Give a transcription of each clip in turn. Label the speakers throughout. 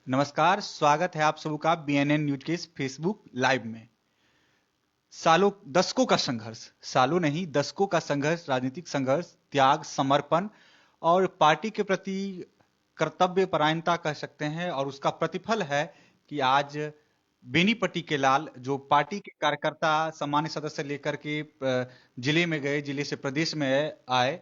Speaker 1: नमस्कार, स्वागत है आप सबका बीएनएन न्यूज के इस फेसबुक लाइव में। सालों दशकों का संघर्ष, सालों नहीं दशकों का संघर्ष, राजनीतिक संघर्ष, त्याग, समर्पण और पार्टी के प्रति कर्तव्य परायणता कह सकते हैं, और उसका प्रतिफल है कि आज बेनीपट्टी के लाल जो पार्टी के कार्यकर्ता सामान्य सदस्य लेकर के जिले में गए, जिले से प्रदेश में आए,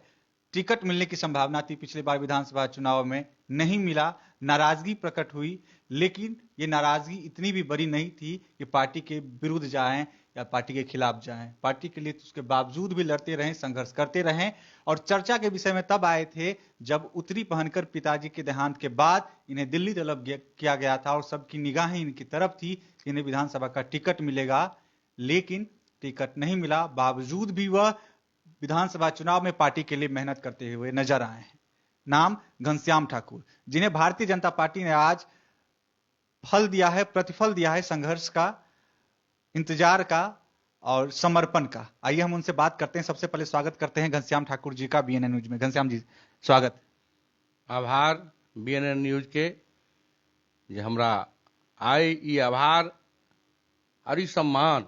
Speaker 1: टिकट मिलने की संभावना थी, पिछले बार विधानसभा चुनाव में नहीं मिला, नाराजगी प्रकट हुई। लेकिन ये नाराजगी इतनी भी बड़ी नहीं थी कि पार्टी के विरुद्ध जाएं या पार्टी के खिलाफ जाएं। पार्टी के लिए तो उसके बावजूद भी लड़ते रहें, संघर्ष करते रहें। और चर्चा के विषय में तब आए थे जब उत्तरी पहनकर पिताजी के देहांत के बाद इन्हें दिल्ली तलब किया गया था और सबकी निगाहें इनकी तरफ थी कि इन्हें विधानसभा का टिकट मिलेगा। लेकिन टिकट नहीं मिला, बावजूद भी वह विधानसभा चुनाव में पार्टी के लिए मेहनत करते हुए नजर आए हैं। नाम घनश्याम ठाकुर, जिन्हें भारतीय जनता पार्टी ने आज फल दिया है, प्रतिफल दिया है संघर्ष का, इंतजार का और समर्पण का। आइए हम उनसे बात करते हैं। सबसे पहले स्वागत करते हैं घनश्याम ठाकुर जी का बीएनएन न्यूज में। घनश्याम जी स्वागत।
Speaker 2: आभार बीएनएन न्यूज के जे हमरा आय ई आभार और ई सम्मान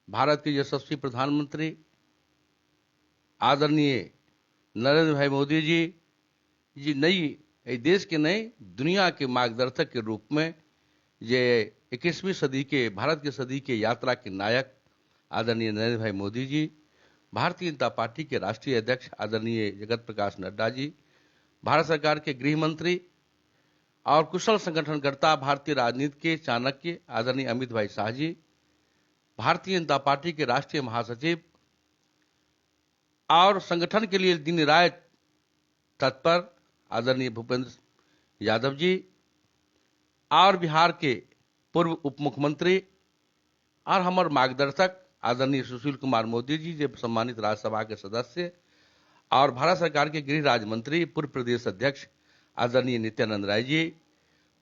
Speaker 2: भारत के यशस्वी प्रधानमंत्री आदरणीय नरेंद्र भाई मोदी जी नई देश के नई दुनिया के मार्गदर्शक के रूप में जे 21वीं सदी के भारत के सदी के यात्रा के नायक आदरणीय नरेंद्र भाई मोदी जी, भारतीय जनता पार्टी के राष्ट्रीय अध्यक्ष आदरणीय जगत प्रकाश नड्डा जी, भारत सरकार के गृह मंत्री और कुशल संगठनकर्ता भारतीय राजनीति के चाणक्य आदरणीय अमित भाई शाह जी, भारतीय जनता पार्टी के राष्ट्रीय महासचिव और संगठन के लिए दिन रात तत्पर आदरणीय भूपेंद्र यादव जी, और बिहार के पूर्व उप मुख्यमंत्री और हमारे मार्गदर्शक आदरणीय सुशील कुमार मोदी जी, जो सम्मानित राज्यसभा के सदस्य, और भारत सरकार के गृह राज्य मंत्री पूर्व प्रदेश अध्यक्ष आदरणीय नित्यानंद राय जी,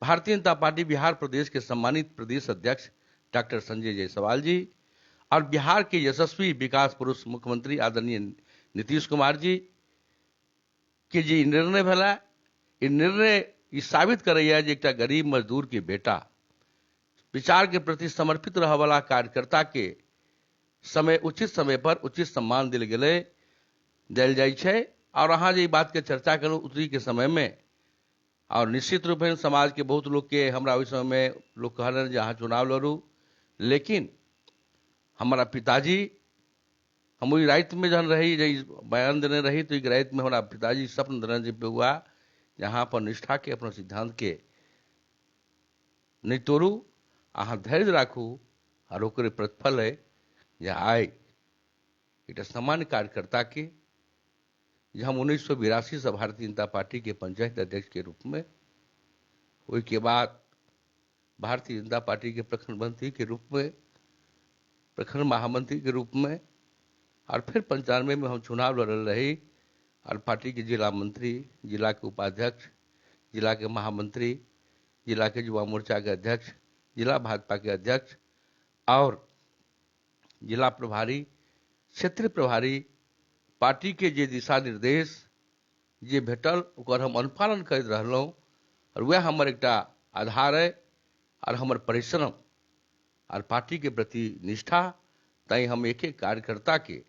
Speaker 2: भारतीय जनता पार्टी बिहार प्रदेश के सम्मानित प्रदेश अध्यक्ष डॉक्टर संजय जायसवाल जी, और बिहार के यशस्वी विकास पुरुष मुख्यमंत्री आदरणीय नीतीश कुमार जी के जे निर्णय भेला, ई निर्णय ई साबित करैया जे एकटा गरीब मजदूर के बेटा विचार के प्रति समर्पित रह वाला कार्यकर्ता के उचित समय पर उचित सम्मान दिल जाइ छै। और अहाँ जे बात के चर्चा करूं उत्तरी के समय में, और निश्चित रूप से समाज के बहुत लोग के हमरा उस समय में लोग कहलन जे अहाँ चुनाव लड़ू, लेकिन हमारा पिताजी, हम वही रात में जहन रही बयान देने रही तो एक रात में हमारा पिताजी स्वप्न देने जे पे हुआ जहाँ पर निष्ठा के अपना सिद्धांत के नहीं तोड़ू, अहाँ धैर्य राखू और ओकरे प्रतिफल है जे आय एक सामान्य कार्यकर्ता के जे हम 1982 से भारतीय जनता पार्टी के पंचायत अध्यक्ष के रूप में, उसके बाद भारतीय जनता पार्टी के प्रखंड मंत्री के रूप में, प्रखंड महामंत्री के रूप में, और फिर 95 में हम चुनाव लड़ल रही और पार्टी के जिला मंत्री, जिला के उपाध्यक्ष, जिला के महामंत्री, जिला के युवा मोर्चा के अध्यक्ष, जिला भाजपा के अध्यक्ष और जिला प्रभारी, क्षेत्रीय प्रभारी, पार्टी के जे दिशा निर्देश जे भेटल ओकर हम अनुपालन करते रहलहुँ, और वह हमर एकटा आधार है और हमर परिश्रम और पार्टी के प्रति निष्ठा। तैं हम एक एक कार्यकर्ता के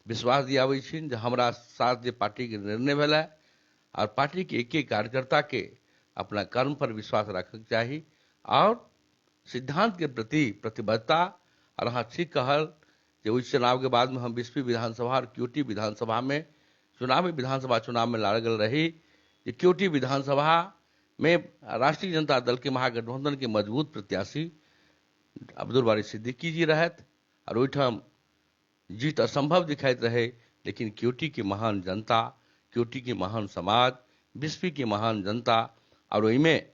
Speaker 2: विश्वास दियाबै छी जे हमरा साथ जे पार्टी के निर्णय भेला और पार्टी के एक एक कार्यकर्ता के अपना कर्म पर विश्वास रखक चाहिए और सिद्धांत के प्रति प्रतिबद्धता। और हाँ ठीक कहल कि उस चुनाव के बाद में हम 20वीं विधानसभा और क्यूटी विधानसभा में विधानसभा चुनाव में लड़ रही। क्यूटी विधानसभा में राष्ट्रीय जनता दल के महागठबंधन के मजबूत प्रत्याशी अब्दुल बारी सिद्दीकी जी रहत और ओहिठाम जीत असंभव दिखाइत रहे, लेकिन क्यूटी की महान जनता, क्यूटी की महान समाज, 20वीं की महान जनता और में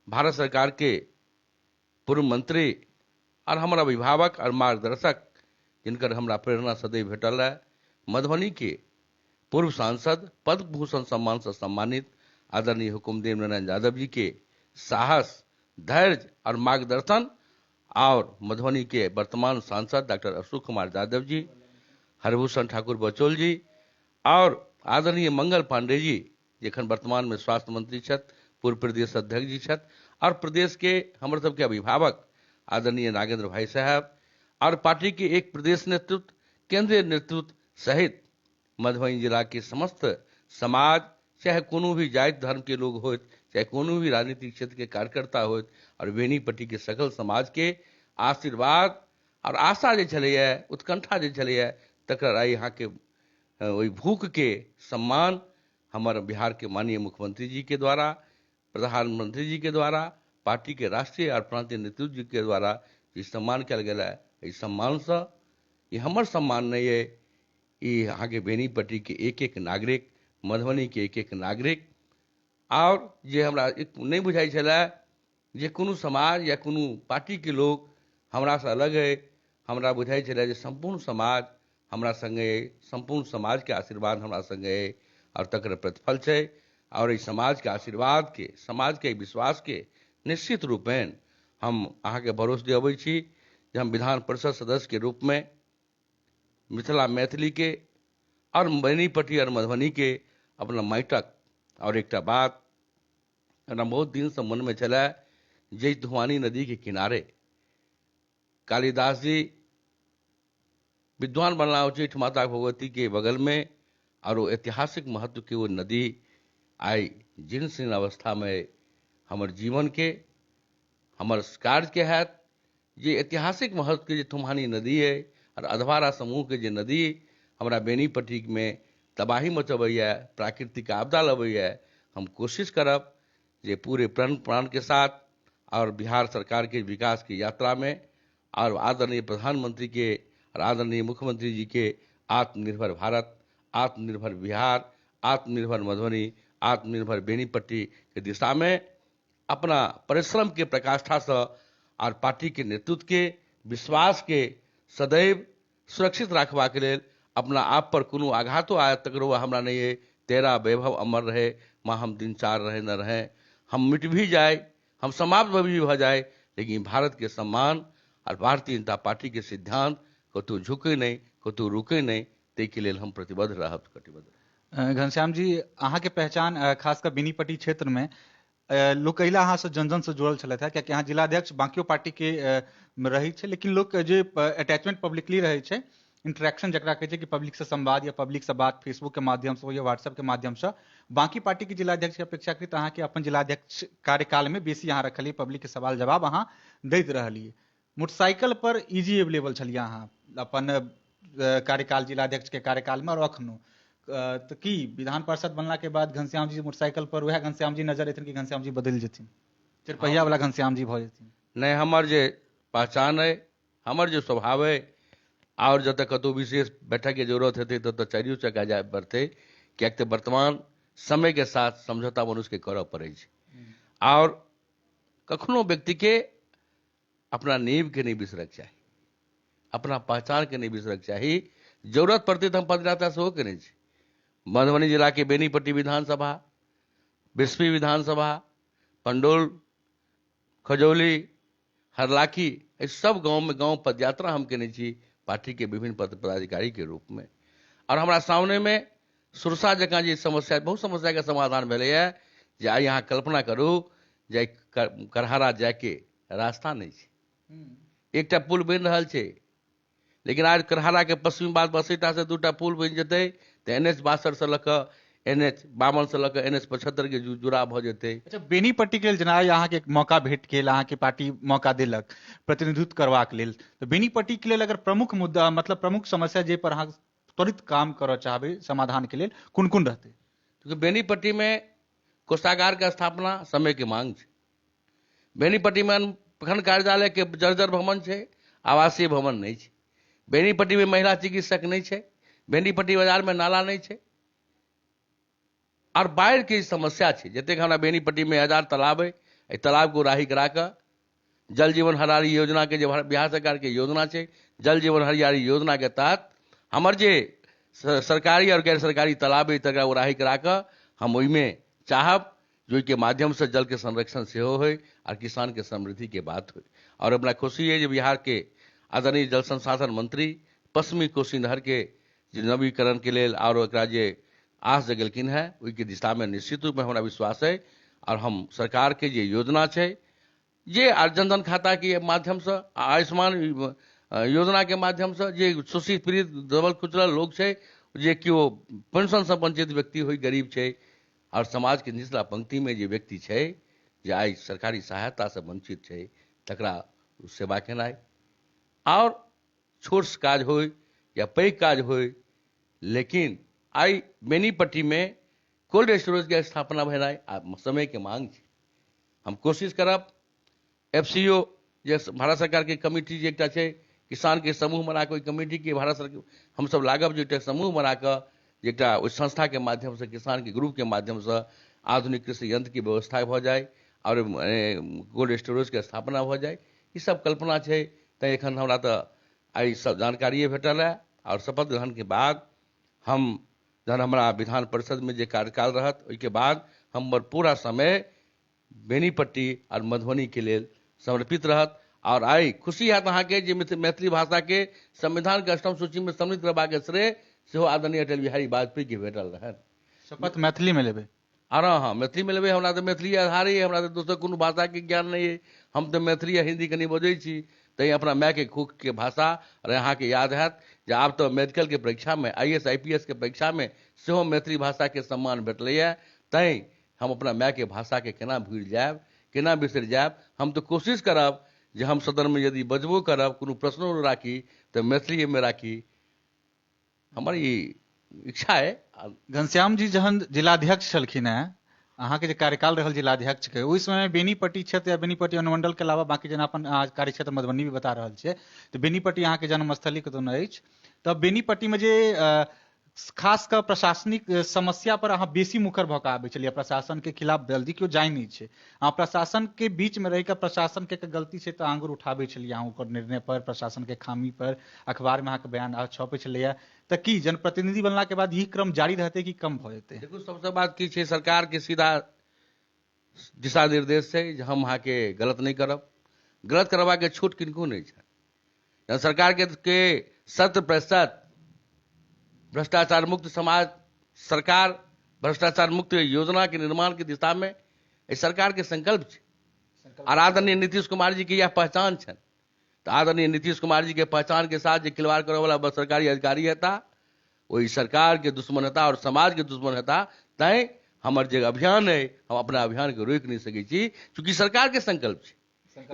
Speaker 2: भारत सरकार के पूर्व मंत्री और हमारा अभिभावक और मार्गदर्शक जिनकर हमरा प्रेरणा सदैव भेटल है, मधुबनी के पूर्व सांसद पद्म भूषण सम्मान से सम्मानित आदरणीय हुकुमदेव नारायण यादव जी के साहस, धैर्य और मार्गदर्शन, और मधुबनी के वर्तमान सांसद डॉक्टर अशोक कुमार यादव जी, हरभूषण ठाकुर बचौल जी और आदरणीय मंगल पांडे जी जखन वर्तमान में स्वास्थ्य मंत्री छथि, पूर्व प्रदेश अध्यक्ष जी छथि और प्रदेश के हमर सबके अभिभावक आदरणीय नागेंद्र भाई साहब और पार्टी के एक प्रदेश नेतृत्व, केंद्रीय नेतृत्व सहित मधुबनी जिला के समस्त समाज, चाहे कोनो भी जाति धर्म के लोग हो, चाहे कोनो भी राजनीतिक क्षेत्र के कार्यकर्ता हो, और बेनीपट्टी के सकल समाज के आशीर्वाद और आशा जे छलैया, उत्कंठा जे छलैया, तकर आइ यहाँ के ओहि भूख के सम्मान हमारे बिहार के माननीय मुख्यमंत्री जी के द्वारा, प्रधानमंत्री जी के द्वारा, पार्टी के राष्ट्रीय और प्रांतीय नेतृत्व जी के द्वारा जे सम्मान कल गया है, इस सम्मान से ये हमर सम्मान नहीं है, ये यहाँ के बेनीपट्टी के एक एक नागरिक, मधुबनी के एक एक नागरिक, और जे हमरा नहीं बुझाई छला जे कोनो समाज या कोनो पार्टी के लोग हमरा से अलग है, हमरा बुझाई छला जे संपूर्ण समाज हमरा संगे, संपूर्ण समाज के आशीर्वाद हमरा संगे है और तकर प्रतिफल है। और इस समाज के आशीर्वाद के, समाज के विश्वास के निश्चित रूपेण हम अहाँ के भरोस दियाबै छी जे हम विधान परिषद सदस्य के रूप में मिथिला मैथिली के और बेनीपट्टी और मधुबनी के अपना माटिक और एक बात हमरा बहुत दिन से मन में चला, जे धुआनी नदी के किनारे कालिदास जी विद्वान बनला उचित माता भगवती के बगल में, और वो ऐतिहासिक महत्व की वो नदी आई जीर्ण शीर्ण अवस्था में हमर जीवन के, हमर कार्य के है जे ऐतिहासिक महत्व के जे थुमानी नदी है और अधवारा समूह के जे नदी हमरा बेनीपट्टी में तबाही मचबैया, प्राकृतिक आपदा लबैया, हम कोशिश करब जे पूरे प्राण के साथ और बिहार सरकार के विकास की यात्रा में और आदरणीय प्रधानमंत्री के और आदरणीय मुख्यमंत्री जी के आत्मनिर्भर भारत, आत्मनिर्भर बिहार, आत्मनिर्भर मधुबनी, आत्मनिर्भर बेनीपट्टी के दिशा में अपना परिश्रम के प्रकाष्ठा से और पार्टी के नेतृत्व के विश्वास के सदैव सुरक्षित रखबा के लेल अपना आप पर कोनो आघातो आयत तकरो हमरा नहीं है, तेरा वैभव अमर रहे, माँ हम दिन चार रहे न रहे, हम मिट भी जाए, हम समाप्त भी हो जाए, लेकिन भारत के सम्मान और भारतीय जनता पार्टी के सिद्धांत कतौ झुके नहीं, कतौ रुके नहीं, ते के लेल हम प्रतिबद्ध रहब, कटिबद्ध।
Speaker 1: घनश्याम जी, अहाँ के पहचान खासकर बेनीपट्टी क्षेत्र में लोग कहिला अहाँ से जन जन से जुड़ल छलथि है, कियाकि अहाँ जिलाध्यक्ष बाकियो पार्टी के रही छै, लेकिन लोग जे अटैचमेंट पब्लिकली रहे छै, इंटरेक्शन जकरा कहै छै कि पब्लिक से संवाद या पब्लिक से बात फेसबुक के माध्यम से हो या व्हाट्सएप के माध्यम से, बाकी पार्टी के जिलाध्यक्ष के अपेक्षाकृत अहाँ के अपन जिलाध्यक्ष कार्यकाल में बेसी अहाँ रखलिए, पब्लिक के सवाल जवाब अहाँ दैत रहलिए, मोटरसाइकिल पर इजी अवेलेबल छलिए अहाँ अपन कार्यकाल जिलाध्यक्ष के कार्यकाल में और अखनो, तो की विधान पार्षद बनला के बाद घनश्याम जी मोटरसाइकिल पर वह घनश्याम जी नजर एथिन कि घनश्याम जी बदल जेथिन, चारपहिया वाला घनश्याम जी भ जेथिन? नहीं,
Speaker 2: हमर जे पहचान है, हमर जो स्वभाव है, और जब तक कतौ विशेष बैठक के जरूरत हेतै तब तक चारियो चक्का जाय पड़तै, कियाक तऽ वर्तमान समय के साथ समझौता मनुष्य के करऽ पड़ै छै, और कखनो व्यक्ति के अपना नींव के नहीं बिसरक चाही, अपना पहचान के नहीं बिसरक चाही, जरूरत पड़तै तऽ हम पदयात्रा सेहो केने छी। मधुबनी जिला के बेनीपट्टी विधानसभा, बिस्फी विधानसभा, पंडोल, खजौली, हरलाखी, इस सब गांव में गांव पदयात्रा हम केने छी पार्टी के विभिन्न पदाधिकारी के रूप में, और हमारा सामने में सुरसा जकाँ जे समस्या, बहुत समस्या के समाधान भेलै है, जे आइ यहाँ कल्पना करू जे करहारा जाय के रास्ता नहीं छै, एकटा पुल बनि रहल छै, लेकिन आज करहारा के पश्चिमी बात 80टा से 2टा पुल बन जेतै तऽ NH 62 से लऽ NH 52 से लऽ NH 75 के जुड़ा भ जेतै।
Speaker 1: अच्छा, बेनीपट्टी के लेल जेना अहाँ के मौका भेट गेल, अहाँ के पार्टी मौका देलक प्रतिनिधित्व करबाक लेल, तो बेनीपट्टी के लेल अगर प्रमुख मुद्दा, मतलब प्रमुख समस्या जे पर अहाँ त्वरित काम करऽ चाहबै समाधान के लेल, कोन कोन रहतै?
Speaker 2: क्योंकि बेनीपट्टी में कोषागार के स्थापना समय के मांग छै, बेनीपट्टी में प्रखंड कार्यालय के जर्जर भवन छै, आवासीय भवन नहीं छै, बेनीपट्टी में महिला चिकित्सक नहीं छै, बेनीपट्टी बाजार में नाला नहीं छै, और बाढ़ के समस्या छै, जतेक हमरा बेनीपट्टी में 1000 तालाब है, तालाब को राही करा कर जल जीवन हरियाली योजना के जो बिहार सरकार के योजना छै, जल जीवन हरियाली योजना के तहत हमर जे सरकारी और गैर सरकारी तालाब है तकरा राही करा कर हम ओहिमे चाहब जो के माध्यम से जल के संरक्षण सेहो हो और किसान के समृद्धि के बात हो। और हमरा खुशी है जो बिहार के आदरणीय जल संसाधन मंत्री पश्चिमी कोसी नहर के नवीकरण के लेल और जे आस जगलखिन है, ओहि के दिशा में निश्चित रूप में हमरा विश्वास है, और हम सरकार के जे योजना छै, जे जनधन खाता के माध्यम से, आयुष्मान योजना के माध्यम से जे शोषित पीड़ित दबल कुचलल लोग छै, जे केओ पेंशन से वंचित व्यक्ति होइ, गरीब छै, और समाज के निचला पंक्ति में जे व्यक्ति छै, जे आई सरकारी सहायता से वंचित छै, तकरा सेवा केनाइ, और छोट काज होय या पैघ काज होय, लेकिन आई बेनीपट्टी में कोल्ड स्टोरेज के स्थापना भेनाइ समय के मांग छै। हम कोशिश करब एफसीओ जे भारत सरकार के कमिटी जे एकटा छै, किसान के समूह बना के, कमिटी के भारत सरकार हम सब लागब, जे एकटा समूह बना के, जे एकटा ओहि संस्था के माध्यम से, किसान के ग्रुप के माध्यम से आधुनिक कृषि यंत्र की व्यवस्था भ जाए और कोल्ड स्टोरेज के स्थापना भ जाए। ई सब कल्पना छै। तैं एखन हमरा तऽ आई सब जानकारिए भेटल है, और शपथ ग्रहण के बाद हम जहन हमारा विधान परिषद में जे कार्यकाल रहत, ओहि के बाद हमर पूरा समय बेनीपट्टी और मधुबनी के लेल समर्पित रहत। और आई खुशी है अहाँ के जे मैथिली भाषा के संविधान के अष्टम सूची में सम्मिलित करबा के श्रेय सेहो आदरणीय अटल बिहारी वाजपेयी के भेटल रहन।
Speaker 1: शपथ मैथिली में लेबे?
Speaker 2: हाँ, मैथिली में लेबे। हमरा तो मैथिली आधार ही है, हमरा तो दोसर कोनो भाषा के ज्ञान नहीं है। हम तो मैथिली या हिंदी कनी बजै छी, तैं अपना माय के खूक के भाषा। और यहाँ के याद है जे आब तो मेडिकल के परीक्षा में, IAS IPS के परीक्षा में सेहो मैथिली भाषा के सम्मान भेटलैया। तैं हम अपना माय के भाषा के केना भूल जायब, केना बिसरि जायब। हम तो कोशिश करब जे हम सदन में यदि बजबो करब, कोनो प्रश्नो राखी तो मैथिली में राखी, हमर ई इच्छा है।
Speaker 1: घनश्याम जी जहन जिलाध्यक्ष छलखिन हैं, अहाँ के जे कार्यकाल रहल जिलाध्यक्ष के, ओहि समय बेनीपट्टी क्षेत्र या बेनीपट्टी अनुमंडल के अलावा बाकी जेना अपन कार्य क्षेत्र मधुबनी भी बता रहल छियै, तो बेनीपट्टी अहाँ के जन्मस्थली कतौ नहि अछि, तब बेनीपट्टी में जे खास कर प्रशासनिक समस्या पर अहाँ बेसी मुखर भऽ कऽ आबै छलियै, प्रशासन के खिलाफ जल्दी केओ जाय नहीं छै, अहाँ प्रशासन के बीच में रहि कऽ प्रशासन के गलती छै तऽ आंगुर उठाबै छलियै, अहाँ ओकर निर्णय पर, प्रशासन के खामी पर, अखबार में अहाँ के बयान छपै छलैया। तऽ की जनप्रतिनिधि बनला के बाद यही क्रम जारी रहते कि कम भऽ जेतै?
Speaker 2: देखो, सबसे बात की छै, सरकार के सीधा दिशा निर्देश छै जे हम अहाँ के गलत नहीं करब। गलत करबा के छूट किनको नहीं छै। सरकार के 100% भ्रष्टाचार मुक्त समाज, सरकार भ्रष्टाचार मुक्त योजना के निर्माण की दिशा में इस सरकार के संकल्प है। और आदरणीय नीतीश कुमार जी की यह पहचान है। तो आदरणीय नीतीश कुमार जी के पहचान के साथ जो खिलवाड़ करे वाला सरकारी अधिकारी है, वही सरकार के दुश्मन है और समाज के दुश्मन है। तैं हमार जो अभियान है, हम अपना अभियान के रोक नहीं सके छी, क्योंकि सरकार के संकल्प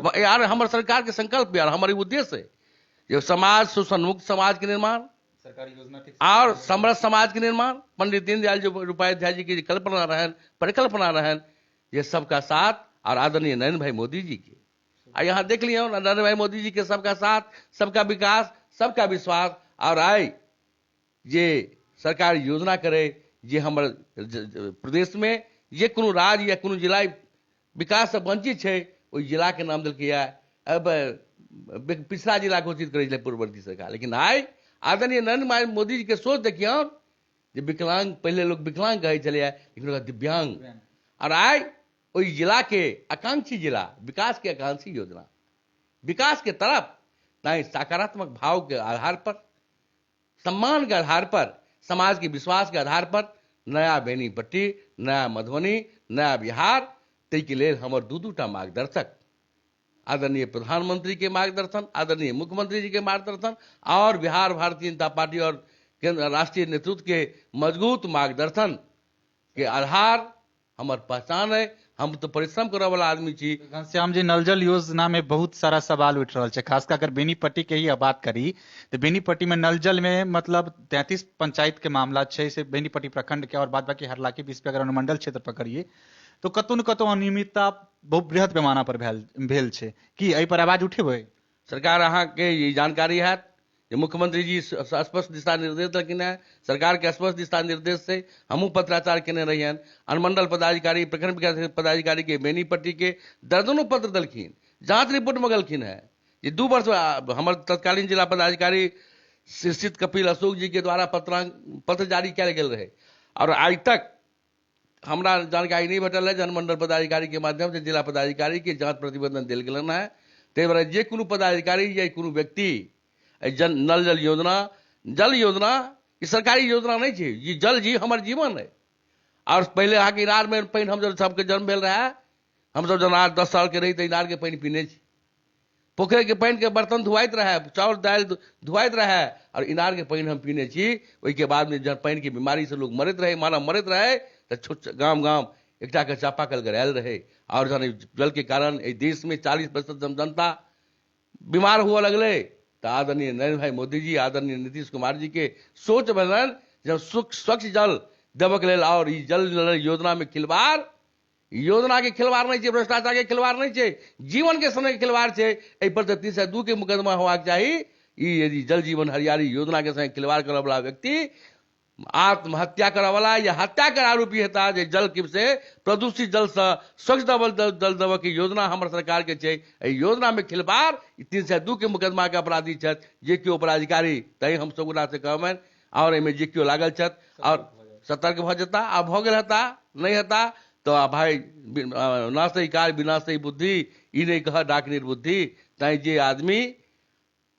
Speaker 2: है यार, हमारे सरकार के संकल्प यार, हमारी उद्देश्य है जो समाज, शोषण मुक्त समाज के निर्माण,
Speaker 1: सरकारी योजना
Speaker 2: और समृद्ध समाज के निर्माण। पंडित दीनदयाल उपाध्याय जी की कल्पना रहन, परिकल्पना रहन, ये सबका साथ। और आदरणीय नरेंद्र भाई मोदी जी के, यहाँ देख लिया नरेंद्र भाई मोदी जी के सबका साथ, सबका विकास, सबका विश्वास। और आई जे सरकार योजना करे, जे हमर प्रदेश में जे कोनो राज्य या कोनो जिला विकास से वंचित है, ओहि जिला के नाम दिलकै। अब पिछड़ा जिला घोषित करे पूर्ववर्ती सरकार, लेकिन आई आदरणीय नरेंद्र मोदी जी के सोच देखिए, जो विकलांग, पहले लोग विकलांग कहे चले, लेकिन दिव्यांग। और आई वही जिला के आकांक्षी जिला, विकास के आकांक्षी योजना, विकास के तरफ नहीं, सकारात्मक भाव के आधार पर, सम्मान के आधार पर, समाज के विश्वास के आधार पर नया बेनीपट्टी, नया मधुबनी, नया बिहार। तै के लेल हमर दू-दूटा मार्गदर्शक, आदरणीय प्रधानमंत्री के मार्गदर्शन, आदरणीय मुख्यमंत्री जी के मार्गदर्शन, और बिहार भारतीय जनता पार्टी और केंद्र राष्ट्रीय नेतृत्व के मजबूत मार्गदर्शन के आधार हमार पहचान है। हम तो परिश्रम करे वाला आदमी छी।
Speaker 1: घनश्याम जी, नल जल योजना में बहुत सारा सवाल उठ रहा है, खासकर अगर बेनीपट्टी के ही बात करी तो बेनीपट्टी में नल जल में मतलब 33 पंचायत के मामला है, से बेनीपट्टी प्रखंड के और बाद बाकी हरलाखी बीच पे अगर अनुमंडल क्षेत्र पकड़िए तो कतौ न कतौ अनियमितता बहुत बृहद पैमाना पर भेल छै। कि एहि पर आवाज उठेबै?
Speaker 2: सरकार अहाँ के ये जानकारी है, मुख्यमंत्री जी स्पष्ट दिशा निर्देश देलखिन है। सरकार के स्पष्ट दिशा निर्देश से हमू पत्राचार केने रहियन। अनुमंडल पदाधिकारी, प्रखंड विकास पदाधिकारी के बेनीपट्टी के दर्जनों पत्र दलखिन, जांच रिपोर्ट मंगलखिन है। ये 2 वर्ष हमारे तत्कालीन जिला पदाधिकारी शीर्षित कपिल अशोक जी के द्वारा पत्र जारी किया गेल रहे, और आज तक हमरा जानकारी नहीं भेटल है। अनुमंडल पदाधिकारी के माध्यम से जिला पदाधिकारी के जांच प्रतिवेदन दिल गेलन है। तै दुआरे जे कोनो पदाधिकारी या कोनो व्यक्ति नल जल योजना, ये सरकारी योजना नहीं है, ये जल जी हमार जीवन है। और पहले अहाँ के इनार में पानी हम जब सबके जन्म भेल रहा है, हम सब जब 10 साल के रही तो इनार के पानी पीने छी, पोखर के पानी के बर्तन धुआइत रहे, चाउर दाल धुआइत रहे, और इनार के पानी हम पीने छी। वही के बाद में जब पानी की बीमारी से लोग मरत रहे, मानव मरत रहे, तो गांव गांव एकटा के चापाकल गरायल रहे। और जन जल के कारण देश में 40% जनता बीमार हुआ लगले, तो आदरणीय नरेंद्र भाई मोदी जी, आदरणीय नीतीश कुमार जी के सोच बनल जब स्वच्छ जल देवक लेल, और जल योजना में खिलवाड़, योजना के खिलवाड़ नहीं है, भ्रष्टाचार के खिलवाड़ नहीं है, जीवन के समय के खिलवाड़ है। पर 302 के मुकदमा होबाक चाहिए। यदि जल जीवन हरियाली योजना के संग खिलवाड़ करने वाला व्यक्ति आत्महत्या करे वाला या हत्या कर आरोपी हेता, जल से प्रदूषित जल से स्वच्छ जल देव की योजना हमर सरकार के छै। योजना में खिलवाड़ 302 के मुकदमा के अपराधी छथि, जे केओ अपराधिकारी तय हम सब से कहबनि, और एहिमे जे केओ लागल छथि और सतर्क भ जेता। आ भ गेल हेता नहीं हेता तो भाई नासई कार विनाशई बुद्धि, ई नहीं कह डाक निर्बुद्धि। तैं जे आदमी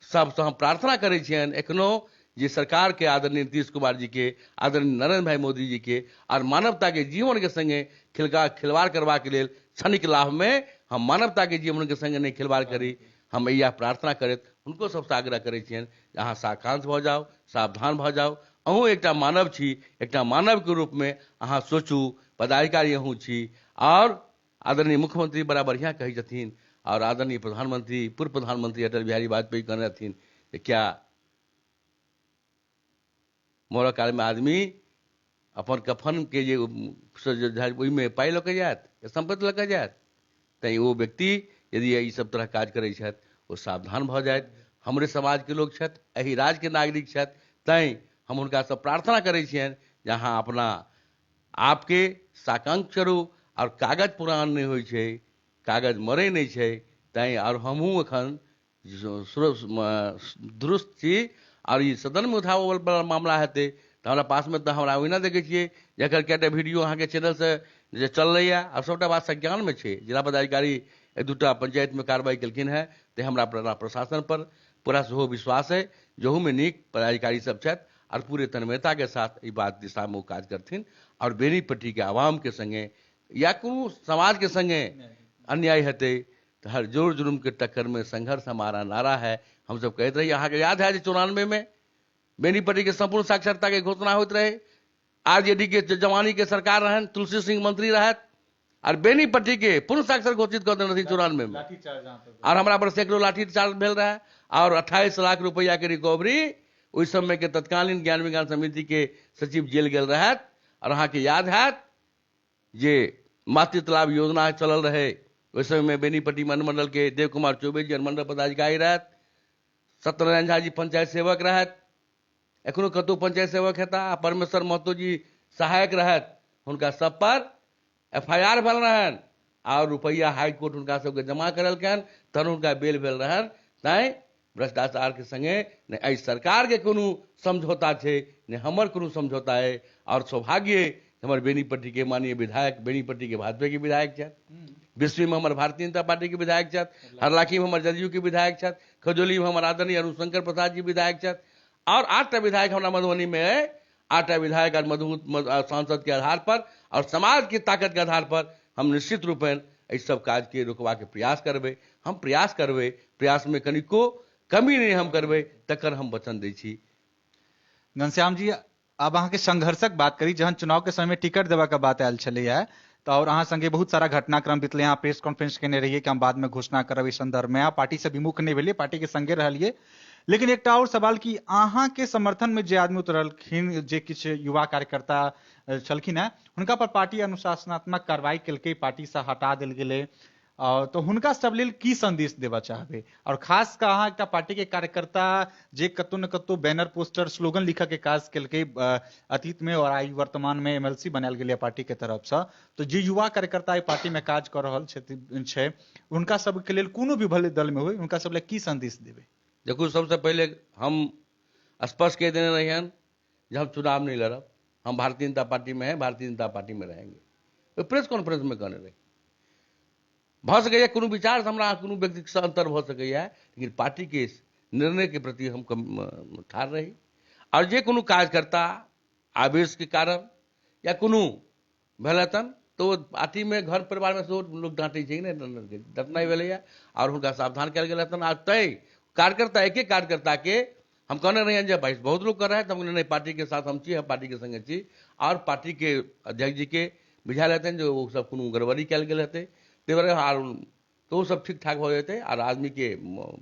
Speaker 2: सबसे हम प्रार्थना करे छियनि एखनो जे सरकार के, आदरणीय नीतीश कुमार जी के, आदरणीय नरेंद्र भाई मोदी जी के, और मानवता के जीवन के संगे खिलवाड़ करवा के लिए क्षणिक लाभ में हम मानवता के जीवन के संगे नहीं खिलवाड़ करी। हम यह प्रार्थना करत उनको सबसे आग्रह करे छियनि, अहाँ साकांक्ष भ जाओ, सावधान भ जाओ। अहूँ एकटा मानव छी, एकटा मानव के रूप में अहाँ सोचू, पदाधिकारी अहूँ छी। और आदरणीय मुख्यमंत्री बड़ा बढ़िया कही छथिन, और आदरणीय प्रधानमंत्री, पूर्व प्रधानमंत्री अटल बिहारी वाजपेयी कहने रहथिन कि क्या मौरा काल में आदमी अपन कफन के जे में पाई लऽ के जायत या संपत्ति लऽ के जायत, तैं वो व्यक्ति यदि ई सब तरह काज करै छथि वो सावधान भ जायत। हमरे समाज के लोग छथि, एही राज्य के नागरिक छथि, तैं हम हुनका सब प्रार्थना करै छियनि जहाँ अपना आपके साकांक्ष करू। और कागज पुरान नहीं होइ छै, कागज मरे नहीं छै, तैं और हमहूँ एखन दुरुस्त छी। और ये सदन में उठाबऽ वाला मामला हेतै तो हमरा पास में तो हमरा ओहिना देखे छियै जकर कएटा वीडियो अहाँ के चैनल से जे चल रही है, और सबटा बात संज्ञान में छै। जिला पदाधिकारी 1-2टा पंचायत में कार्रवाई केलखिन है, तो हमरा प्रशासन पर पूरा सेहो विश्वास है, जहू में नीक पदाधिकारी सब छथि, और पूरे तन्मयता के साथ ई बात दिशा में काज करथिन। और बेनीपट्टी के आवाम के संगे या कोनो समाज के संगे अन्याय हेतै तो हर जोर जुलूम के टक्कर में संघर्ष हमारा नारा है। हम सब कहते रहिए, अहाँ के याद है 94 में बेनीपट्टी के संपूर्ण साक्षरता के घोषणा होते रहे, आरजेडी के जवानी के सरकार रहन, तुलसी सिंह मंत्री रहत, और बेनीपट्टी के पूर्ण साक्षर घोषित कर देने 94 में, और हमारा पर सैकड़ों लाठीचार्ज भेल रहा, और 28 लाख रुपया के रिकवरी उस समय के तत्कालीन ज्ञान विज्ञान समिति के सचिव जेल गेल रहत। और अहाँ के याद है जे मातृ तालाब योजना चलल रहे, उस समय में बेनीपट्टी अनुमंडल के देव कुमार चौबे जी अनुमंडल पदाधिकारी रहत, सत्यनारायण झा जी पंचायत सेवक रहत, एखनो कतौ पंचायत सेवक हेता, परमेश्वर महतो जी सहायक रहत, हुनका सब पर FIR भेल रहन, और रुपया हाई कोर्ट हुनका सबके जमा करलकन, तहन हुनका बेल भेल रहन। तैं भ्रष्टाचार के संगे ने एहि सरकार के कोनो समझौता छै, ने हमर कोनो समझौता है। और सौभाग्य हमर बेनीपट्टी के माननीय विधायक, बेनीपट्टी के भाजपा के विधायक छथि, बिस्वी में हमर भारतीय जनता पार्टी के विधायक छथि, हरलाखी में हमर जदयू के विधायक छथि, खजौली में हमर आदरणीय अरुणशंकर प्रसाद जी विधायक छथि, और 8टा विधायक हमारा मधुबनी में है। 8टा विधायक और मजबूत सांसद के आधार पर और समाज की ताकत के आधार पर हम निश्चित रूपेण इस सब काज के रोकवा के प्रयास करबे। हम प्रयास करबे, प्रयास में कनिको कमी नहीं हम करबे, तकर हम वचन दै छी।
Speaker 1: घनश्याम जी, अब अहाँ के संघर्षक बात करी, जहन चुनाव के समय में टिकट देवा का बात आयल छलैया, तो और अहाँ संगे बहुत सारा घटनाक्रम बीतले, अहाँ प्रेस कॉन्फ्रेंस केने रहिए कि हम बाद में घोषणा करब इस संदर्भ में, अहाँ पार्टी से विमुख नहीं भेलिए, पार्टी के संगे रहलिए। लेकिन एक और सवाल कि अहाँ के समर्थन में जे आदमी उतरलखिन, जे किछ युवा कार्यकर्ता छलखिन है, हुनका पर पार्टी अनुशासनात्मक कार्रवाई केलकै, पार्टी से हटा देल गेलै, तो हुनका सब लेल की संदेश देवा चाहबे? और खास का अहाँ एकटा पार्टी के कार्यकर्ता जे कतौ न कतौ बैनर पोस्टर स्लोगन लिखा के काज केलकै अतीत में, और आई वर्तमान में MLC बनायल गेलै पार्टी के तरफ से, तो जे युवा कार्यकर्ता आई पार्टी में काज कर रहल छै, हुनका सब के लेल कोनो भी भले दल में होय, हुनका सब लेल की संदेश देबे?
Speaker 2: देखो, सबसे पहले हम स्पष्ट कह देने रहे हैं जब हम चुनाव नहीं लड़ब, हम भारतीय जनता पार्टी में हैं, भारतीय जनता पार्टी में रहेंगे। तो प्रेस कॉन्फ्रेंस में कहने रहे भ सकैया कोनो विचार से हमरा कोनो व्यक्ति से अंतर भ सकैया, लेकिन पार्टी के निर्णय के प्रति हम ठाढ़ रही। और जे कोनो काज करता आवेश के कारण या कोनो भेलतन तो पार्टी में घर परिवार में सेहो लोग डांटे छै ने, डटनाइ भेलैया और हुनका सावधान कयल गेल हतन। आ तय कार्यकर्ता एक एक कार्यकर्ता के हम कहने रहिए जे भाई बहुत लोग कर रहे हैं, तो हम नहीं, पार्टी के साथ हम छी, हम पार्टी के संगे छी। और पार्टी के अध्यक्ष जी के बुझायल हेतनि जो वो सब कोनो गड़बड़ी कयल गेल हेतै, ताहि दुआरे तो वो सब ठीक ठाक हो जेतै। और आदमी के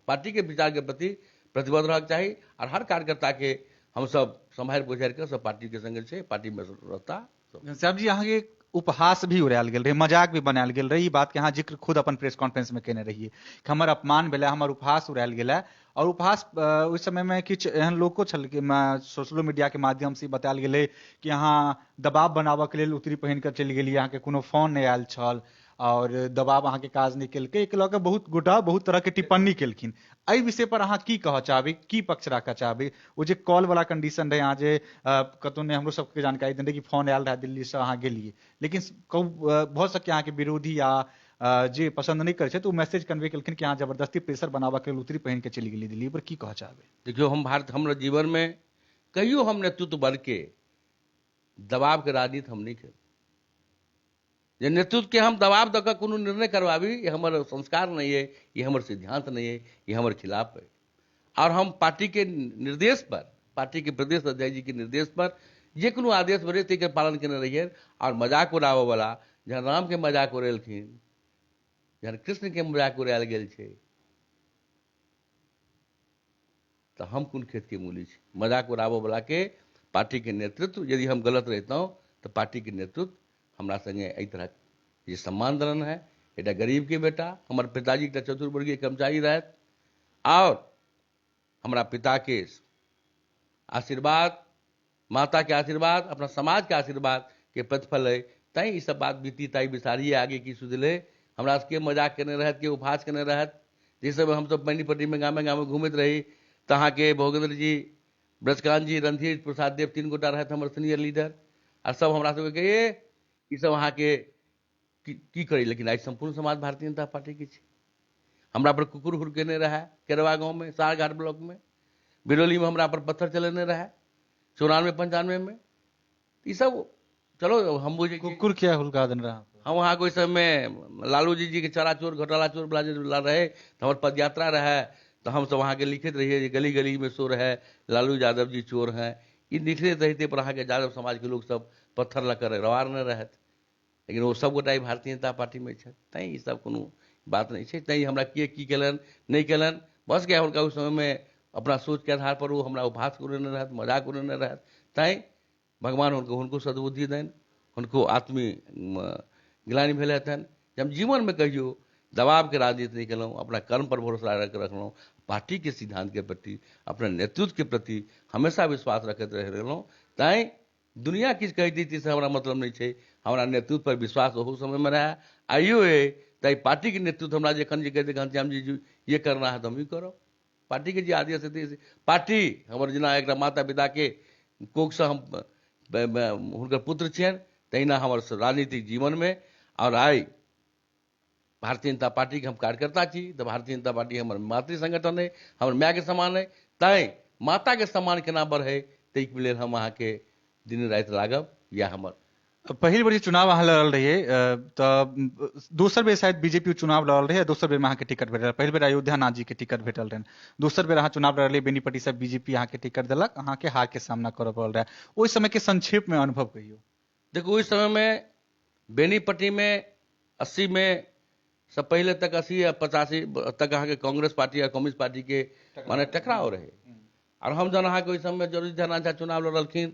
Speaker 2: पार्टी के विचार के प्रति प्रतिबद्ध रहक चाही। और हर कार्यकर्ता के हम सब सम्हारि बुझारि के सब पार्टी के संगे छै, पार्टी में रहता।
Speaker 1: घनश्याम जी, अहाँ के उपहास भी उड़ायल गेल रहे, मजाक भी बनायल गेल रहे, ई बात के अहाँ जिक्र खुद अपन प्रेस कॉन्फ्रेंस में केने रहिए कि हमर अपमान भेलै, हमर उपहास उड़ायल गेलै। और उपहास उस समय में किछु एहन लोको छल कि सोशलो मीडिया के माध्यम से बतायल गेलै कि अहाँ दबाव बनाबऽ के लेल उतरी पहिन कऽ चलि गेलियै, अहाँके कोनो फोन नहि आयल छल और दबाव अहाँके काज नहि केलकै। एक लऽ कऽ बहुत गोटा बहुत तरह के टिप्पणी केलखिन। एहि विषय पर अहाँ की कहऽ चाहबै, की पक्ष राखऽ चाहबै? ओ जे कॉल वाला कंडीशन रहे, अहाँ जे कतौ ने हमरो सबके जानकारी देने कि फोन आयल रहे दिल्ली से, अहाँ गेलियै, लेकिन भऽ सकै अहाँके विरोधी या जे पसंद नहीं करे तो मैसेज कन्वे केलखिन कि अहाँ जबरदस्ती प्रेशर बनाबऽ के लेल उतरी पहिन के चलि गेलियै दिल्ली, पर की कहऽ चाहबै?
Speaker 2: देखियो, हम हमरा जीवन में कहियो हम नेतृत्व वर्ग के दबाव के राजनीति हम नहीं कर, जे नेतृत्व के हम दबाव दऽ कऽ कोनो निर्णय करवाबी, ये हमर संस्कार नहीं है, ये हमर सिद्धांत नहीं है, ये हमर खिलाफ है। और हम पार्टी के निर्देश पर, पार्टी के प्रदेश अध्यक्ष जी के निर्देश पर जे कोनो आदेश बने तै के पालन केने रहिए। और मजाक उड़ाबऽ वाला, जहन राम के मजाक उड़ेलखिन, जहन कृष्ण के मजाक उड़ायल गेल छै, तो हम कोन खेत के मूली छी? मजाक उड़ाबऽ वाला के पार्टी के नेतृत्व, यदि हम गलत रहता तो पार्टी के नेतृत्व हमरा संगे एहि तरह जे सम्मान देलन है। एकटा गरीब के बेटा, हमार पिताजी एकटा चतुर्वर्गीय कर्मचारी रहत, और हमारा पिता के आशीर्वाद, माता के आशीर्वाद, अपना समाज के आशीर्वाद के प्रतिफल है। तैं ई सब बात बीती ताई बिसारिए, आगे की सुधले। हमरा के मजाक केने रहत, के उपहास केने रहत, जिस समय हम सब बेनीपट्टी में गामे गामे घूमत रही, तहाँ के भोगेंद्र जी, ब्रजकांत जी, रणधीर प्रसाद देव, 3 गोटा रहत हमर सीनियर लीडर। और सब हमरा सब के ई सब अहाँ के की करी, लेकिन आज संपूर्ण समाज भारतीय जनता पार्टी की छै। हमरा पर कुकुर हुड़केने रहे केरवा गांव में, सारघाट ब्लॉक में, बिरौली में हमरा पर पत्थर चलेने रहे 94-95 में। ई सब चलो हम बुझे
Speaker 1: कुकुर क्या हुलका देने रहा?
Speaker 2: हम वहाँ कोई समय लालू जी के चोर घोटाला चोर वाला रहे, तो हमारे पद यात्रा रहे, तो हम सब वहाँ के लिखित रहिए, गली गली में शोर है, लालू यादव जी चोर हैं। ये लिखित रहते पर अहाँ के यादव समाज के लोग सब पत्थर लकर रवारने रहत, लेकिन वो सब गोटा भारतीय जनता पार्टी में छथि। तैं ई सब कोनो बात नहीं छै। तैं हमरा के की केलन नहीं केलन, बस क्या हुनका उस समय में अपना सोच के आधार पर वो हमरा उपहास उड़ेने रहत, मजाक उड़ेने रहत। तैं भगवान हुनको सद्बुद्धि देन, हुनको आत्मी गिलानी भेल हेतन। जब जीवन में कहियो दबाव के राजनीति नहीं केलहुँ, अपना कर्म पर भरोसा रखलहुँ, पार्टी के सिद्धांत के प्रति, अपने नेतृत्व के प्रति हमेशा विश्वास रखते रहलहुँ। तैं दुनिया किछु कहि दी से हमरा मतलब नहीं छै, हमरा नेतृत्व पर विश्वास ओहो समय में रहा, आइयो है। तै पार्टी के नेतृत्व हमरा जखन जे कहते घनश्याम जी ये करना है तो हम ही करो, पार्टी के जे आदेश हेतै, पार्टी हमर जेना एक माता पिता के कोख से हम हुनकर पुत्र छियनि, तहिना हमर राजनीतिक जीवन में। और आई भारतीय जनता पार्टी के हम कार्यकर्ता छी, तो भारतीय जनता पार्टी हमर मातृ संगठन है, हमर माय के समान है। तैं माता के सम्मान केना बढ़े, तै के लेल हम अहाँ के दिन राति लागब, या हमर
Speaker 1: पहिल बेर चुनाव अहाँ लड़ल रहिए, तो दोसर बेर शायद बीजेपी चुनाव लड़ल रहे, दोसर बेर में अहाँ के टिकट भेटल। पहिल बेर अयोध्या नाथ जी के टिकट भेटल रहे, दोसर बेर अहाँ चुनाव लड़लिए बेनीपट्टी से, बीजेपी अहाँ के टिकट दिलक, अहाँ के हार के सामना करऽ पड़ल रहे। ओहि समय के संक्षेप में अनुभव कहियो।
Speaker 2: देखो, उस समय में बेनीपट्टी में 80 में से पहले तक 80 या 85 तक अहाँ के कांग्रेस पार्टी या कम्युनिस्ट पार्टी के माने टकराव रहे। और हम जन अहाँ के उस समय जरूरी ध्यान चुनाव लड़लखिन,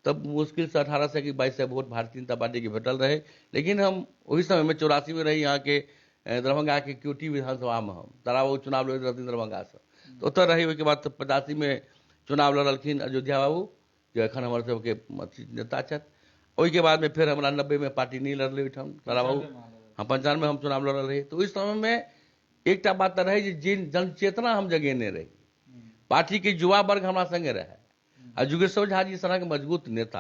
Speaker 2: तब मुश्किल से 18 से कि 22 से वोट भारतीय जनता पार्टी के भेटल रहे। लेकिन हम वही समय में 84 में रही यहाँ के दरभंगा के क्यूटी विधानसभा में, हम तराव चुनाव लड़ रहथिन दरभंगा से, तो उतर रही। उसके बाद 85 में चुनाव लड़लखिन अयोध्या बाबू, जो एखन हमर सबके नेता छथि। ओहिके बाद में फिर हमरा 90 में पार्टी नहीं लड़ले ओहिठाम, तारा बाबू। हाँ, 95 में हम चुनाव लड़ल रही। तो इस समय में एक बात रहे, जिन जनचेतना हम जगेने रही, पार्टी के युवा वर्ग हमारा संगे रहे, आ युगेश्वर झा जी तरह के मजबूत नेता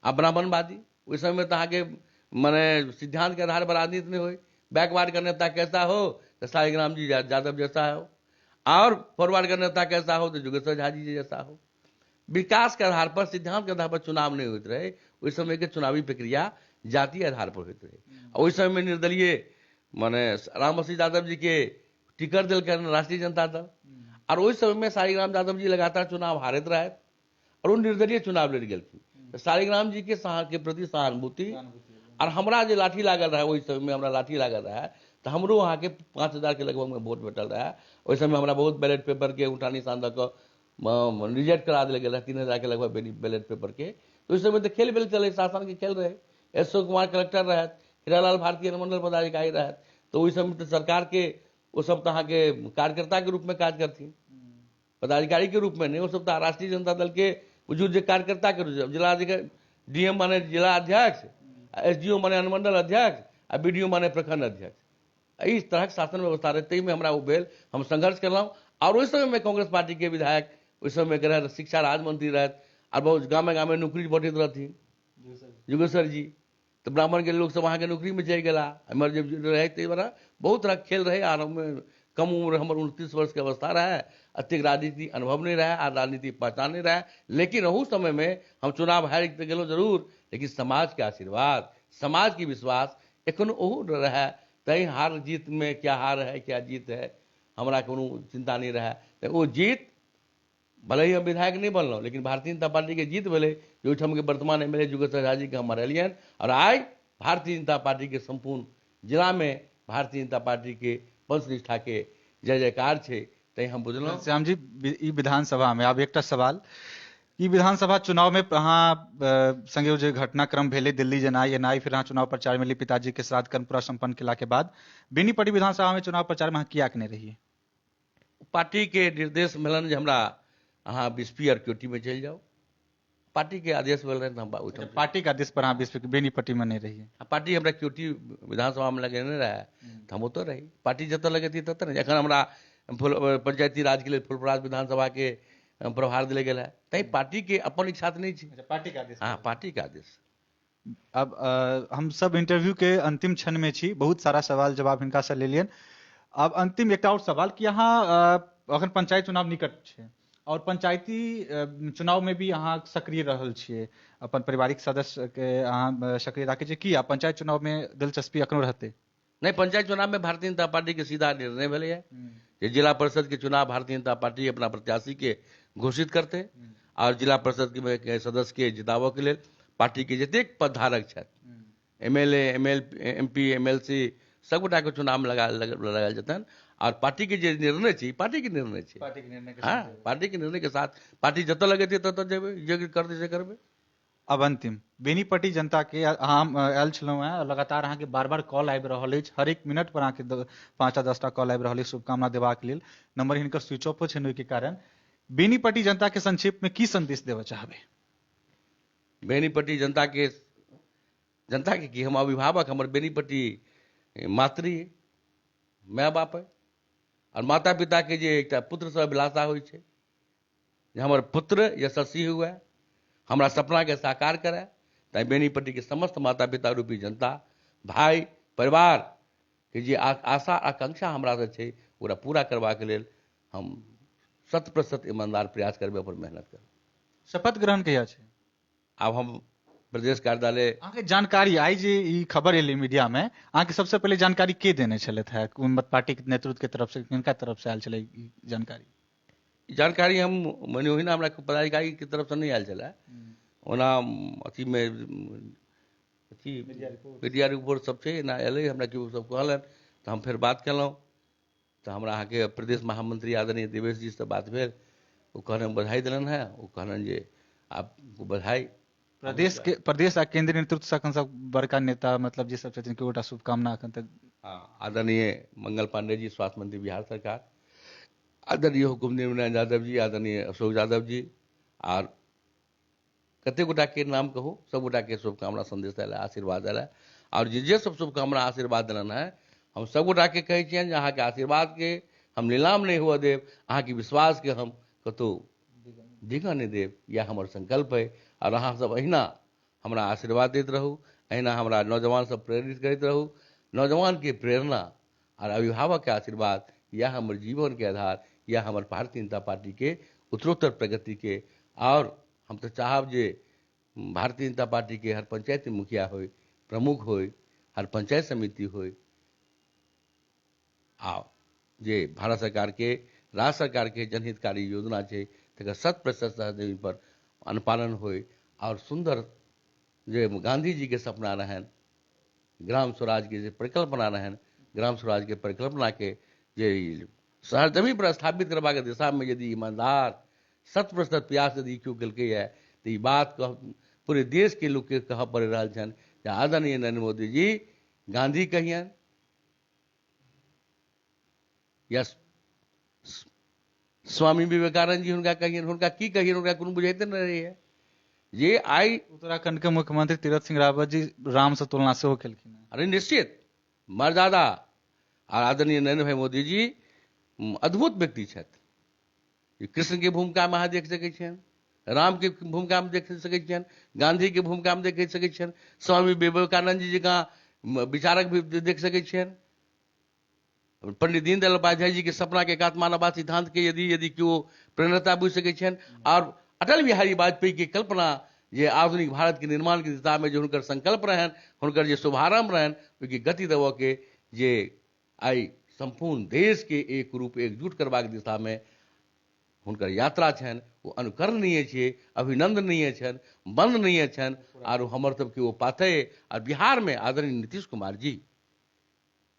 Speaker 2: आ ब्राह्मणवादी। उस समय में तो के माने सिद्धांत के आधार पर राजनीति नहीं हुई। बैकवर्ड का नेता कैसा हो तो शालिग्राम जी यादव जैसा हो, और फॉरवर्ड का नेता कैसा हो तो युगेश्वर झा जी जैसा हो। विकास के आधार पर, सिद्धांत के आधार पर चुनाव नहीं होते रहे। उस समय के चुनावी प्रक्रिया जातीय आधार पर होते रहे। और ओहि समय में निर्दलीय माने राम बसी यादव जी के टिकट दिल कर राष्ट्रीय जनता दल, और ओहि समय में शालिग्राम यादव जी लगातार चुनाव हारत रहे और वो निर्दलीय चुनाव लड़ गए। शालिग्राम जी के प्रति सहानुभूति और हमरा जो लाठी लागल रहा वही समय में हमरा लाठी लागल रहा तो हमरो वहाँ के 5,000 के लगभग में वोट भेटल रहा। ओहि समय हमरा बहुत बैलेट पेपर के उठा निशान दऽ कऽ रिजेक्ट करा दिल गेल 3,000 के लगभग बैलेट पेपर के। तो उस समय तो खेल बेल चले, शासन के खेल रहे। एसओ कुमार कलेक्टर रहे, हीरालाल भारती अनुमंडल पदाधिकारी रहे। तो उस समय तो सरकार के वो सब तहाँ के कार्यकर्ता के रूप में काज करती, पदाधिकारी के रूप में नहीं। वो सब तो राष्ट्रीय जनता दल के बुजुर्ग कार्यकर्ता के रूप में जिला डीएम माने जिला अध्यक्ष, एसडीओ माने अनुमंडल अध्यक्ष आ बीडीओ माने प्रखंड अध्यक्ष। इस तरह के शासन व्यवस्था रहते में हमरा वो भेल, हम संघर्ष करलहुँ। और उस समय में कांग्रेस पार्टी के विधायक उस समय के रहे शिक्षा राज्य मंत्री रहे और बहुत गाँव गाँव नौकरी बटैत रहथिन योगेश्वर जी। तो ब्राह्मण के लोग सब वहाँ के नौकरी में चल गया हमर जब रहे तै बड़ा बहुत तरह खेल रहे। और हमें कम उम्र हमर 29 वर्ष के अवस्था रहे, अत्यधिक राजनीति अनुभव नहीं रहा और राजनीति पहचान नहीं रहा। लेकिन उस समय में हम चुनाव हार तो गेलों जरूर, लेकिन समाज के आशीर्वाद, समाज की विश्वास एखन ओहो रहा। तई हार जीत में क्या हार है क्या जीत है हमरा कोनो चिंता नहीं रहा। तो वो जीत भले ही हम विधायक नहीं बनल, लेकिन भारतीय जनता पार्टी के जीत भले जो हम के वर्तमान एमएलए जुगेश्वर झा जी के हम हरलियन। और आज भारतीय जनता पार्टी के संपूर्ण जिला में भारतीय जनता पार्टी के वंश निष्ठा के जय जयकार छे। तई हम बुझलहुँ।
Speaker 1: श्याम जी, ई विधानसभा में आब एकटा सवाल, ई विधानसभा चुनाव में अहाँ संगे जो घटनाक्रम भेले दिल्ली जेनाइ एनाइ, फिर अहाँ चुनाव प्रचार में पिताजी के श्राद्ध कर्म पूरा संपन्न केला के बाद बेनीपट्टी विधानसभा में चुनाव प्रचार में अहाँ किया के नहीं रहिए?
Speaker 2: पार्टी के निर्देश मिलन जे हमरा अहाँ बिस्पी और क्योटी में चल जाओ, पार्टी के आदेश मिल रहे हम
Speaker 1: पार्टी के आदेश पर अहाँ बेनीपट्टी में नहीं रहिए?
Speaker 2: पार्टी हमरा क्योटी विधानसभा में लगे नहीं रहा तो हम तो रही। पार्टी जत लगती तत नहीं। अखन हमरा पंचायती राज के लिए फुलपराज विधानसभा के प्रभार दिले गेल है, तई पार्टी के अपन इच्छा नहीं थी।
Speaker 1: पार्टी के आदेश?
Speaker 2: हाँ, पार्टी के आदेश।
Speaker 1: अब हम सब इंटरव्यू के अंतिम क्षण में छी, बहुत सारा सवाल जवाब हिनका से ले लियन। अब अंतिम एकटा और सवाल कि अहाँ अखन पंचायत चुनाव निकट छै और पंचायती चुनाव में भी अहाँ सक्रिय रहल छियै, अपन पारिवारिक सदस्य के अहाँ सक्रिय राखै छियै, कि पंचायत चुनाव में दिलचस्पी अखनो रहते?
Speaker 2: नहीं, पंचायत चुनाव में भारतीय जनता पार्टी के सीधा निर्णय भेले है कि जिला परिषद के चुनाव भारतीय जनता पार्टी अपना प्रत्याशी के घोषित करते और जिला परिषद के सदस्य के जिताबऽ के लिए पार्टी के जतेक पदधारक छथि, एमएलए एमपी एमएलसी सबगोटा के चुनाव में लगायल जेतन। और पार्टी के जे निर्णय छै पार्टी के निर्णय छै, हाँ, पार्टी के निर्णय के साथ पार्टी जतऽ लगेतै ततऽ जेबै, जे करतै से करबै।
Speaker 1: अब अंतिम बेनीपट्टी जनता के हम आयल छलहुँ हैं, लगातार अहाँके बार बार कॉल आबि रहल अछि, हर एक मिनट पर अहाँके 5-10टा कॉल आबि रहल अछि शुभकामना देबाक लेल। नंबर हिनकर स्विच ऑफो छनि, ओहिके कारण बेनीपट्टी जनता के संक्षेप में की संदेश देबऽ चाहबै?
Speaker 2: बेनीपट्टी जनता के की हम अभिभावक, हमर बेनीपट्टी मातृ माय बाप है और माता पिता के जे एक पुत्र से अभिलाषा होइ छै जे हमर पुत्र यशस्वी हुए, हमरा सपना के साकार करे। तै बेनीपट्टी के समस्त माता पिता रूपी जनता, भाई परिवार के जे आशा आकांक्षा हमरा से छै ओकरा पूरा करबा के लेल हम 100% ईमानदार प्रयास करबै, पर मेहनत करबै।
Speaker 1: शपथ ग्रहण कहिया छै?
Speaker 2: आब हम प्रदेश कार्यालय
Speaker 1: अहाँके जानकारी आई जे ई खबर एलै मीडिया में, अहाँके सबसे पहले जानकारी के देने छलथि है? पार्टी के नेतृत्व के तरफ से, किनका तरफ से आयल छलै ई जानकारी?
Speaker 2: जानकारी हम माने ओहिना हमरा पदाधिकारी के तरफ से नहीं आयल छलै, ओना अथी में अथी मीडिया रिपोर्ट सब छै ना एलै, हमरा केओ सब कहलन तो हम फिर बात केलहुँ तो हमरा अहाँके प्रदेश महामंत्री आदरणीय देवेश जी से बात भेल, वो कहलन बधाई दिलन है, वो कहलन जे आपको बधाई।
Speaker 1: प्रदेश आ केंद्रीय नेतृत्व से अखन सब बड़का नेता मतलब जे सब छथिन के गोटा शुभकामना अखन तक?
Speaker 2: आदरणीय मंगल पांडे जी स्वास्थ्य मंत्री बिहार सरकार, आदरणीय हुकुमदेव नारायण यादव जी, आदरणीय अशोक यादव जी और कते गोटा के नाम कहूँ, सब गोटा के शुभकामना संदेश दिला, आशीर्वाद दिला। और जे सब शुभकामना आशीर्वाद दिलन है, हम सब गोटा के कहै छियनि जे अहाँके आशीर्वाद के हम नीलाम नहीं हुआ देव, अहाँके विश्वास के हम कतौ डिगा नहीं देव, यह हमर संकल्प है। और अहाँ सब अहिना हमरा आशीर्वाद दैत रहू, अहिना हमरा नौजवान सब प्रेरित करैत रहू। नौजवान के प्रेरणा और अभिभावक के आशीर्वाद यह हमर जीवन के आधार, यह हमर भारतीय जनता पार्टी के उत्तरोत्तर प्रगति के। और हम तो चाहब जे भारतीय जनता पार्टी के हर पंचायत मुखिया हो, प्रमुख होय, हर पंचायत समिति होय, आ जे भारत सरकार के राज्य सरकार के जनहितकारी योजना है तकर 100% सहदेवी पर अनुपालन होय और सुंदर जे गांधी जी के सपना रहन ग्राम स्वराज के जे परिकल्पना रहन ग्राम स्वराज के परिकल्पना के जे सरजमी पर स्थापित करबा के दिशा में यदि ईमानदार 100% प्रयास यदि क्यों कलके है तो ये बात पूरे देश के लोग के कह पड़ रहा छन आदरणीय नरेंद्र मोदी जी गांधी कहियन या स्वामी विवेकानंद जी हुनका कहियन हुनका की कहियन हुनका कोनो बुझाइते न रही है ये आई
Speaker 1: उत्तराखंड के मुख्यमंत्री तीरथ सिंह रावत जी राम से तुलना से हो खेलखिन।
Speaker 2: अरे निश्चित मर्यादा और आदरणीय नरेंद्र भाई मोदी जी अद्भुत व्यक्ति छथि। कृष्ण के भूमिका में अहाँ देख सकैत छियनि, राम के भूमिका में देख सकैत छियनि, गांधी के भूमिका में देख सकैत छियनि, स्वामी विवेकानंद जी जकाँ विचारक भी देख सकैत छियनि, पंडित दीनदयाल उपाध्याय जी के सपना के एकात्म मानववाद सिद्धांत के यदि क्यों प्रेरणा बुझ सकैत छियनि, और अटल बिहारी वाजपेयी के कल्पना जे आधुनिक भारत के निर्माण के दिशा में जो हुनकर संकल्प रहन हुनकर जे शुभारंभ रहन ओहि गति देव के जे आई संपूर्ण देश के एक रूप एकजुट करबाक दिशा में हुनकर यात्रा छनि वो अनुकरणीय छै, अभिनंदनीय छनि, वंदनीय छनि और हमर सबके वो पाथे। और बिहार में आदरणीय नीतीश कुमार जी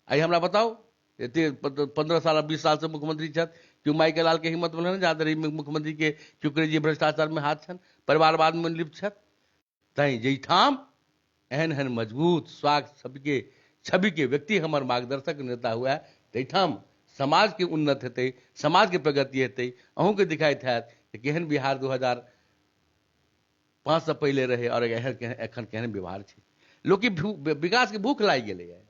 Speaker 2: आई हमरा बताओ 15 साल 20 साल से मुख्यमंत्री छथि, क्यों माई के लाल के हिम्मत बनल जे आदरणीय मुख्यमंत्री के क्यों जी भ्रष्टाचार में हाथ छनि, परिवारवाद में लिप्त छथि। तैं जैठाम एहन एहन मजबूत स्वाग सबके छवि के व्यक्ति हमर मार्गदर्शक नेता हुआ तैठाम समाज के उन्नत हेतै, समाज के प्रगति हेतै। अहूँ के दिखाइत हैत कि केहन बिहार 2005 से पहले रहे और एखन केहन व्यवहार छै। लोग के विकास के भूख लागि गेलै है।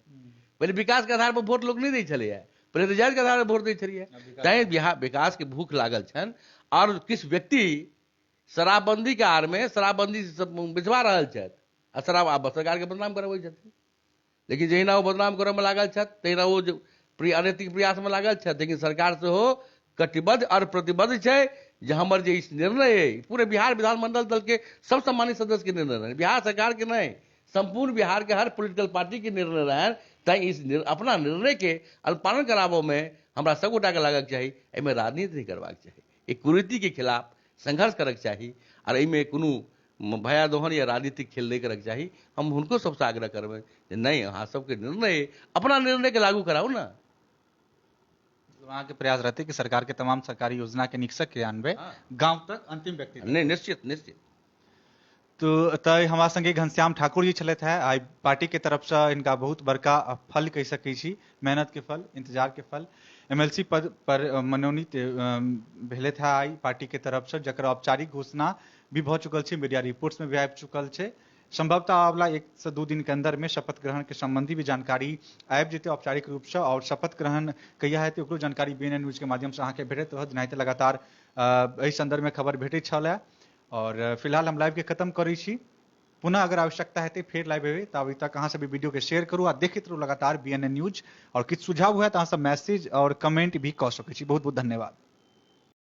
Speaker 2: पहले विकास के आधार पर वोट लोग नहीं दै छलै है, पहले रिजल्ट के आधार पर वोट दै छलिए। तैं बिहार विकास के भूख लागल छनि और किस व्यक्ति शराबबंदी के आड़ में शराबबंदी बिछवा रहल छथि आ शराब सरकार के बदनाम करबै छथिन। लेकिन जहिना वो बदनाम करऽ में लागल छथि तहिना वो अनैतिक प्रयास में लागल छथि। लेकिन सरकार से हो कटिबद्ध और प्रतिबद्ध छै जे हमर जे इस निर्णय है पूरे बिहार विधानमंडल दल के सब सम्मानित सदस्य के निर्णय रहे, बिहार सरकार के नहीं, संपूर्ण बिहार के हर पॉलिटिकल पार्टी के निर्णय रहे। तैं इस अपना निर्णय के अनुपालन कराबो में हमरा सब गोटा के लागक चाही, एहिमे राजनीति नहीं करबाक चाही, एक कुरीति के खिलाफ संघर्ष करक चाही और एहिमे कोनो भया दोहन या राजनीतिक खेल नहीं करक चाही। हम हुनको सबसे आग्रह करबै जे नहीं अहाँ सबके निर्णय अपना निर्णय के लागू कराओ ना।
Speaker 1: वहाँ के प्रयास रहते कि सरकार के तमाम सरकारी योजना के निकसक क्रियान्वयन गांव तक अंतिम व्यक्ति
Speaker 2: नहीं निश्चित निश्चित।
Speaker 1: तो तय हमारा संगे घनश्याम ठाकुर जी छलथि है। आई पार्टी के तरफ से इनका बहुत बड़का फल कह सकै छी, मेहनत के फल, इंतजार के फल। एमएलसी पद पर मनोनीत भेलथि है आई पार्टी के तरफ से, जकर औपचारिक घोषणा भी भ चुकल छै, मीडिया रिपोर्ट्स में भी आबि चुकल छै। संभवतः अगला 1 से 2 दिन के अंदर में शपथ ग्रहण के संबंधी भी जानकारी आबि जेतै औपचारिक रूप से। और शपथ ग्रहण कहिया हेतै ओकरो जानकारी बीएनएन न्यूज के माध्यम से अहाँके भेटैत रहत, जेनाहिते लगातार एहि संदर्भ में खबर भेटैत छल। और फिलहाल हम लाइव के खत्म करै छी। पुनः अगर आवश्यकता हेतै फिर लाइव हेबै, तब तक अहाँ सब वीडियो के शेयर करू आ देखैत रहू लगातार बीएनएन न्यूज। और किछु सुझाव हुए तो अहाँ सब मैसेज और कमेंट भी कऽ सकै छी। बहुत बहुत धन्यवाद।